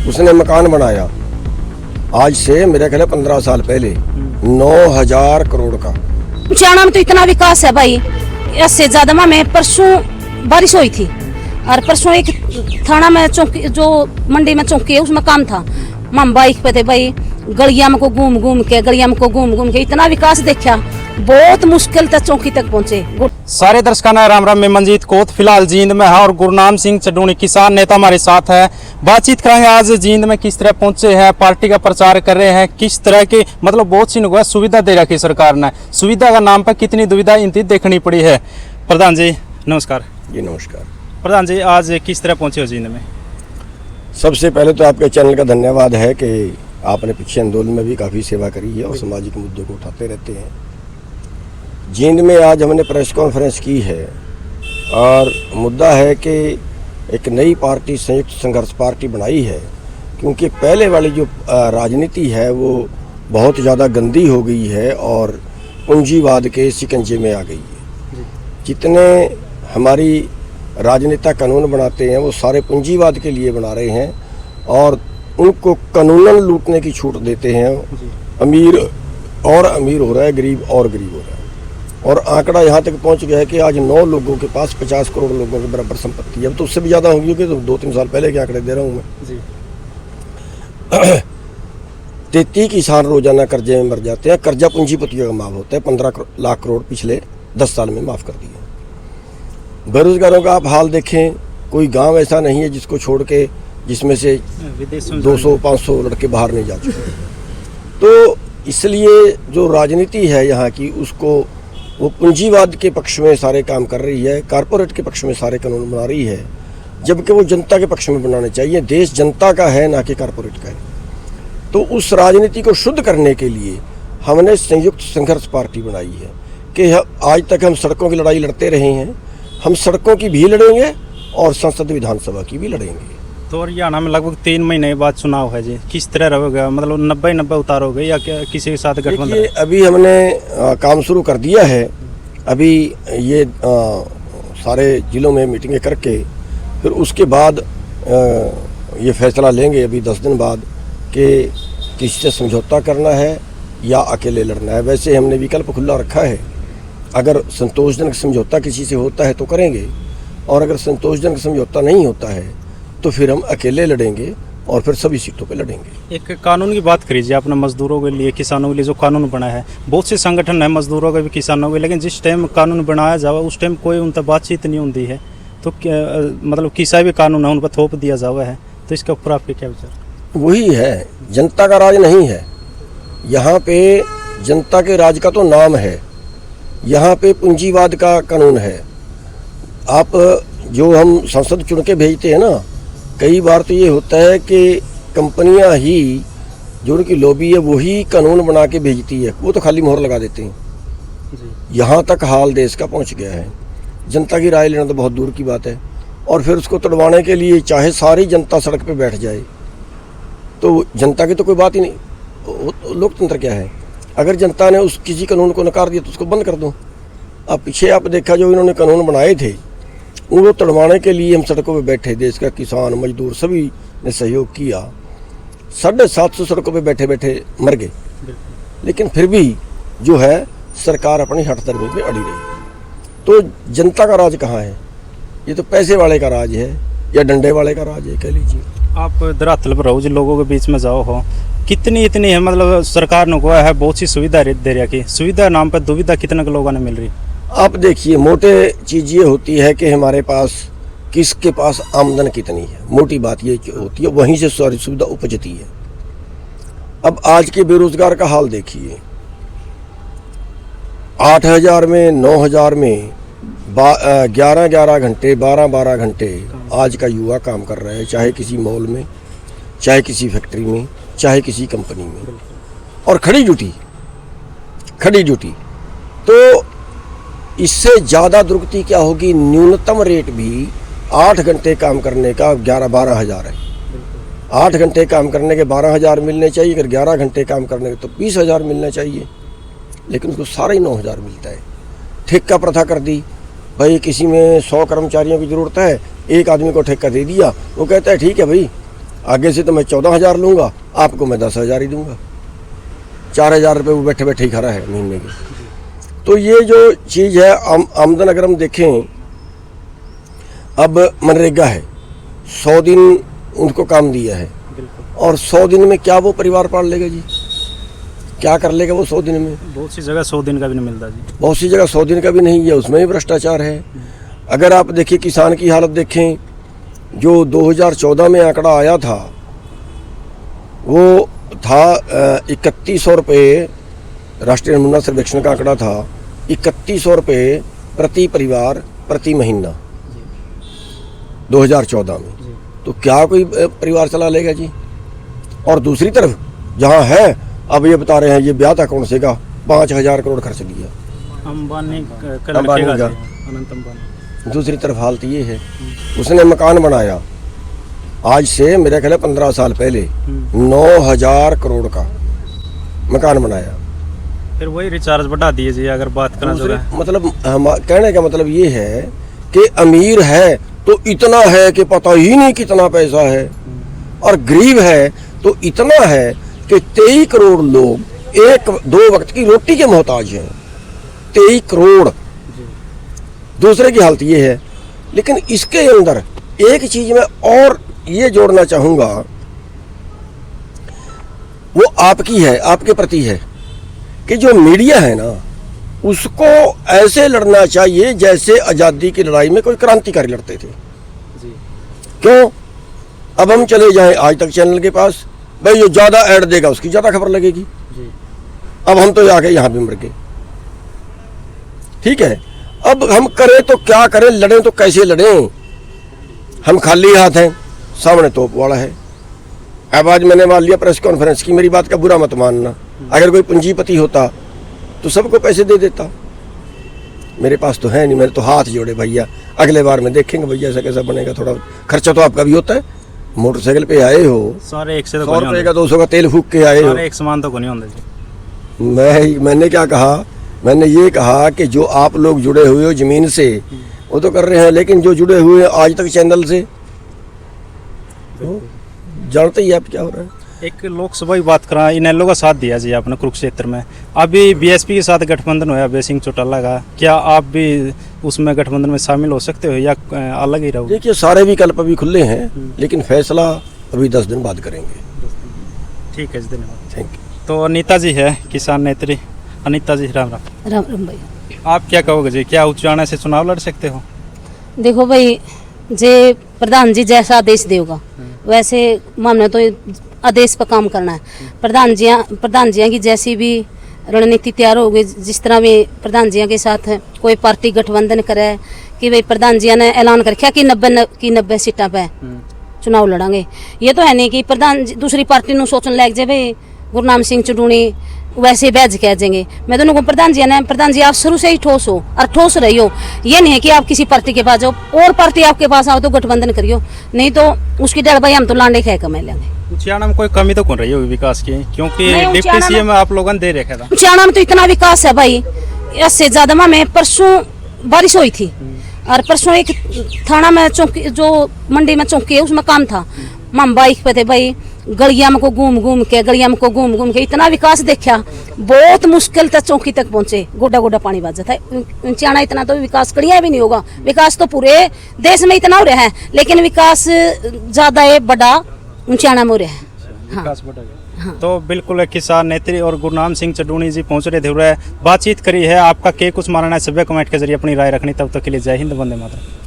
उसने मकान बनाया आज से मेरे ख्याल 15 साल पहले 9,000 करोड़ का। उचाना में तो इतना विकास है भाई, इससे ज्यादा में परसों बारिश हुई थी और परसों एक थाना में चौकी, जो मंडी में चौकी है उसमें काम था, हम बाइक पे थे भाई, गलिया में को घूम घूम के इतना विकास देखा, बहुत मुश्किल तक चौकी तक पहुंचे। सारे दर्शकों ने राम राम, मैं मंजीत कोत फिलहाल जींद में है और गुरनाम सिंह चडूणी किसान नेता हमारे साथ है। बातचीत करेंगे आज जींद में किस तरह पहुंचे हैं, पार्टी का प्रचार कर रहे हैं, किस तरह की मतलब बहुत सी सुविधा दे रखी सरकार ने, सुविधा का नाम पर कितनी दुविधा इनकी देखनी पड़ी है। प्रधान जी नमस्कार। जी नमस्कार। प्रधान जी आज किस तरह पहुंचे हो जींद में? सबसे पहले तो आपके चैनल का धन्यवाद है कि आपने पिछले आंदोलन में भी काफ़ी सेवा करी है और सामाजिक मुद्दों को उठाते रहते हैं। जींद में आज हमने प्रेस कॉन्फ्रेंस की है और मुद्दा है कि एक नई पार्टी संयुक्त संघर्ष पार्टी बनाई है, क्योंकि पहले वाली जो राजनीति है वो बहुत ज़्यादा गंदी हो गई है और पूंजीवाद के शिकंजे में आ गई है। जितने हमारी राजनेता कानून बनाते हैं वो सारे पूंजीवाद के लिए बना रहे हैं और उनको कानूनन लूटने की छूट देते हैं। अमीर और अमीर हो रहा है, गरीब और गरीब हो रहा है और आंकड़ा यहाँ तक पहुँच गया है कि आज 9 लोगों के पास 50 करोड़ लोगों के बराबर संपत्ति है। अब तो उससे भी ज़्यादा होगी, क्योंकि तो 2-3 साल पहले के आंकड़े दे रहा हूँ मैं जी। 33 किसान रोजाना कर्जे में मर जाते हैं। कर्जा पूंजीपतियों का माफ होता है, 15 लाख करोड़ पिछले 10 साल में माफ़ कर दिए। बेरोजगारों का आप हाल देखें, कोई गांव ऐसा नहीं है जिसको छोड़ के जिसमें से 200-500 लड़के बाहर नहीं जा चुके। तो इसलिए जो राजनीति है यहाँ की, उसको वो पूंजीवाद के पक्ष में सारे काम कर रही है, कारपोरेट के पक्ष में सारे कानून बना रही है, जबकि वो जनता के पक्ष में बनाने चाहिए। देश जनता का है, ना कि कारपोरेट का है। तो उस राजनीति को शुद्ध करने के लिए हमने संयुक्त संघर्ष पार्टी बनाई है कि आज तक हम सड़कों की लड़ाई लड़ते रहे हैं, हम सड़कों की भी लड़ेंगे और संसद विधानसभा की भी लड़ेंगे। तो हरियाणा में लगभग 3 महीने बाद चुनाव है जी, किस तरह रहोगे? मतलब 90-90 उतारोगे या किसी के साथ गठबंधन? अभी हमने काम शुरू कर दिया है। अभी ये सारे जिलों में मीटिंगें करके फिर उसके बाद ये फैसला लेंगे अभी 10 दिन बाद कि किसी से समझौता करना है या अकेले लड़ना है। वैसे हमने विकल्प खुला रखा है, अगर संतोषजनक समझौता किसी से होता है तो करेंगे और अगर संतोषजनक समझौता नहीं होता है तो फिर हम अकेले लड़ेंगे और फिर सभी सीटों पे लड़ेंगे। एक कानून की बात करिए आपने, मजदूरों के लिए, किसानों के लिए जो कानून बना है, बहुत से संगठन है मजदूरों के भी किसानों के, लेकिन जिस टाइम कानून बनाया जावा उस टाइम कोई उन तक बातचीत नहीं होती है। तो मतलब किसा भी कानून है उन पर थोप दिया जावा है, तो इसके ऊपर आपके क्या विचार? वही है, जनता का राज नहीं है यहाँ पे। जनता के राज का तो नाम है, यहाँ पे पूंजीवाद का कानून है। आप जो हम संसद चुन के भेजते हैं ना, कई बार तो ये होता है कि कंपनियां ही जो उनकी लॉबी है वही कानून बना के भेजती है, वो तो खाली मोहर लगा देते हैं। यहाँ तक हाल देश का पहुँच गया है। जनता की राय लेना तो बहुत दूर की बात है और फिर उसको तोड़वाने के लिए चाहे सारी जनता सड़क पे बैठ जाए तो जनता की तो कोई बात ही नहीं। लोकतंत्र क्या है? अगर जनता ने उस किसी कानून को नकार दिया तो उसको बंद कर दो। अब पीछे आप देखा जो इन्होंने कानून बनाए थे उनको तोड़वाने के लिए हम सड़कों पे बैठे, देश का किसान मजदूर सभी ने सहयोग किया। 750 सड़कों पे बैठे बैठे मर गए, लेकिन फिर भी जो है सरकार अपनी हठधर्मी पे अड़ी रही। तो जनता का राज कहाँ है? ये तो पैसे वाले का राज है या डंडे वाले का राज है, कह लीजिए। आप धरातल पर रहो, जो लोगों के बीच में जाओ हो, कितनी इतनी है मतलब सरकार ने हुआ है बहुत सी सुविधा दे रही है, सुविधा नाम पर दुविधा कितने के लोगों ने मिल रही? आप देखिए, मोटे चीज़ ये होती है कि हमारे पास किसके पास आमदन कितनी है, मोटी बात ये होती है, वहीं से सारी सुविधा उपजती है। अब आज के बेरोजगार का हाल देखिए, 8,000 में 9,000 में 11-11 घंटे 12-12 घंटे आज का युवा काम कर रहा है, चाहे किसी मॉल में, चाहे किसी फैक्ट्री में, चाहे किसी कंपनी में, और खड़ी ड्यूटी। तो इससे ज़्यादा दुर्गति क्या होगी? न्यूनतम रेट भी 8 घंटे काम करने का 11-12 हज़ार है। 8 घंटे काम करने के 12 हज़ार मिलने चाहिए, अगर 11 घंटे काम करने के तो 20 हज़ार मिलना चाहिए, लेकिन उसको सारा ही 9 हज़ार मिलता है। ठेका प्रथा कर दी भाई, किसी में 100 कर्मचारियों की ज़रूरत है, एक आदमी को ठेका दे दिया, वो कहता है ठीक है भाई आगे से तो मैं 14,000 लूँगा, आपको मैं 10,000 ही दूंगा। 4,000 रुपये वो बैठे बैठे ही खड़ा है महीने के। तो ये जो चीज़ है आमदन अगर हम देखें, अब मनरेगा है, 100 दिन उनको काम दिया है, और 100 दिन में क्या वो परिवार पाल लेगा जी? क्या कर लेगा वो 100 दिन में? बहुत सी जगह 100 दिन का भी नहीं मिलता जी। बहुत सी जगह 100 दिन का भी नहीं है, उसमें भी भ्रष्टाचार है। अगर आप देखिए किसान की हालत देखें, जो 2014 में आंकड़ा आया था वो था 3100 रुपये, राष्ट्रीय नमूना सर्वेक्षण का आंकड़ा था 3100 रुपये प्रति परिवार प्रति महीना 2014 में। तो क्या कोई परिवार चला लेगा जी? और दूसरी तरफ जहाँ है, अब ये बता रहे हैं ये ब्याह था कौन से का 5,000 करोड़ खर्च दिया अंबानी अंबानी का का। अनंत अंबानी। दूसरी तरफ हालत ये है, उसने मकान बनाया आज से मेरा ख्याल है 15 साल पहले 9,000 करोड़ का मकान बनाया। फिर वही रिचार्ज बढ़ा दिए जी, अगर बात करना जो है। मतलब कहने का मतलब ये है कि अमीर है तो इतना है कि पता ही नहीं कितना पैसा है, और गरीब है तो इतना है कि 23 करोड़ लोग 1-2 वक्त की रोटी के मोहताज हैं। 23 करोड़। दूसरे की हालत ये है। लेकिन इसके अंदर एक चीज मैं और ये जोड़ना चाहूंगा, वो आपकी है, आपके प्रति है, कि जो मीडिया है ना, उसको ऐसे लड़ना चाहिए जैसे आज़ादी की लड़ाई में कोई क्रांतिकारी लड़ते थे जी। क्यों? अब हम चले जाएं आज तक चैनल के पास, भाई जो ज़्यादा ऐड देगा उसकी ज़्यादा खबर लगेगी जी। अब हम तो जाके यहाँ भी मर गए। ठीक है, अब हम करें तो क्या करें, लड़ें तो कैसे लड़ें? हम खाली हाथ हैं, सामने तोप वाला है। अब आज मैंने मान लिया प्रेस कॉन्फ्रेंस की, मेरी बात का बुरा मत मानना, अगर कोई पूंजीपति होता तो सबको पैसे दे देता। मेरे पास तो है नहीं, मेरे तो हाथ जोड़े भैया, अगले बार में देखेंगे भैया ऐसा कैसा बनेगा। थोड़ा खर्चा तो आपका भी होता है, मोटरसाइकिल पे आए हो, सारे एक से तो 100 रुपये का 200 का तेल फूक के आए हो। एक समान तो नहीं होता जी। मैंने क्या कहा, मैंने ये कहा कि जो आप लोग जुड़े हुए हो जमीन से वो तो कर रहे हैं, लेकिन जो जुड़े हुए हैं आज तक चैनल से, जानते ही आप क्या हो रहा है। एक लोकसभा की बात करा, इनेलो का साथ दिया जी आपने कुरुक्षेत्र में, अभी बीएसपी के साथ गठबंधन हुआ अभय सिंह चौटाला का, क्या आप भी उसमें गठबंधन में शामिल हो सकते हो या अलग ही रहोगे? देखिए सारे विकल्प अभी खुले हैं, लेकिन फैसला अभी 10 दिन बाद करेंगे। ठीक है जी, धन्यवाद। Thank you. तो अनीता जी है किसान नेत्री, अनीता जी राम राम। राम राम भाई। आप क्या कहोगे जी, क्या उच्चारण से चुनाव लड़ सकते हो? देखो भाई, जे प्रधान जी जैसा आदेश देगा वैसे मामले तो आदेश पर काम करना है। प्रधान जिया की जैसी भी रणनीति तैयार होगी, जिस तरह भी प्रधान जिया के साथ कोई पार्टी गठबंधन करे कि भाई प्रधान जिया ने ऐलान कर रखा कि 90 सीटा पे चुनाव लड़ांगे। ये तो है नहीं कि प्रधान दूसरी पार्टी नु सोचने लग जाए भाई गुरनाम सिंह चडूणी वैसे बैज कह देंगे। मैं दोनों को प्रधान जी आप शुरू से ही ठोस हो और ठोस रही हो। ये नहीं है कि आप किसी पार्टी के पास जाओ और पार्टी आपके पास आओ तो गठबंधन करियो, नहीं तो उसकी डर भाई हम तो लांडे खे कमा लेंगे। उचियाना में कोई कमी तो कौन रही होगी विकास की, क्योंकि डिप्टी सीएम आप लोगों ने दे रखा था। उचियाना में तो इतना विकास है भाई, इससे ज्यादा में परसों बारिश हुई थी और परसों एक थाना में चौकी, जो मंडी में चौकी है उसमें काम था, हम बाइक पे थे भाई, गलिया में को घूम घूम के इतना विकास देखा, बहुत मुश्किल तक चौकी तक पहुंचे, गोडा गोडा पानी बाज था। उचियाना इतना तो विकास कड़िया भी नहीं होगा, विकास तो पूरे देश में इतना हो रहा है, लेकिन विकास ज्यादा है बड़ा उचियाना में हो रहा है। विकास बढ़ गया। हाँ। तो बिल्कुल किसान नेत्री और गुरनाम सिंह चडूणी जी पहुंच रहे थे, बातचीत करी है। आपका क्या कुछ मानना है, सभ्य कमेंट के जरिए अपनी राय रखनी। तब तक के लिए जय हिंद, वंदे मातरम।